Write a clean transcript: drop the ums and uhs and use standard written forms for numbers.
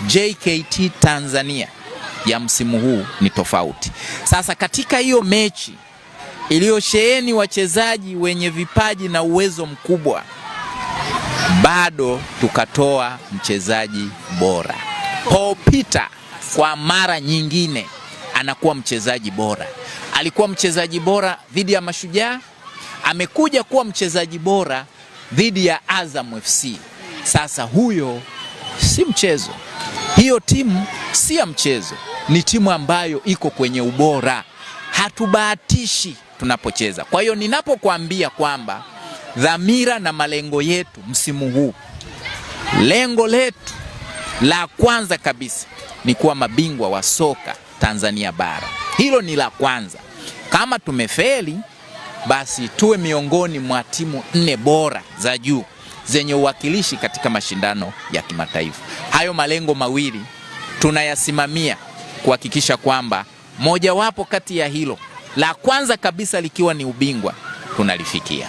JKT Tanzania ya msimu huu ni tofauti. Sasa katika hiyo mechi iliyosheheni wachezaji wenye vipaji na uwezo mkubwa, bado tukatoa mchezaji bora. Paul Peter kwa mara nyingine anakuwa mchezaji bora. Alikuwa mchezaji bora dhidi ya Mashujaa, amekuja kuwa mchezaji bora dhidi ya Azam FC. Sasa huyo si mchezo. Hiyo timu si ya mchezo, ni timu ambayo iko kwenye ubora. Hatubahatishi tunapocheza. Kwa hiyo ninapokuambia kwamba dhamira na malengo yetu msimu huu, lengo letu la kwanza kabisa ni kuwa mabingwa wa soka Tanzania bara. Hilo ni la kwanza. Kama tumefeli, basi tuwe miongoni mwa timu 4 bora za juu zenye uwakilishi katika mashindano ya kimataifa. Hayo malengo mawili tunayasimamia kuhakikisha kwamba mojawapo kati ya hilo, la kwanza kabisa likiwa ni ubingwa, tunalifikia.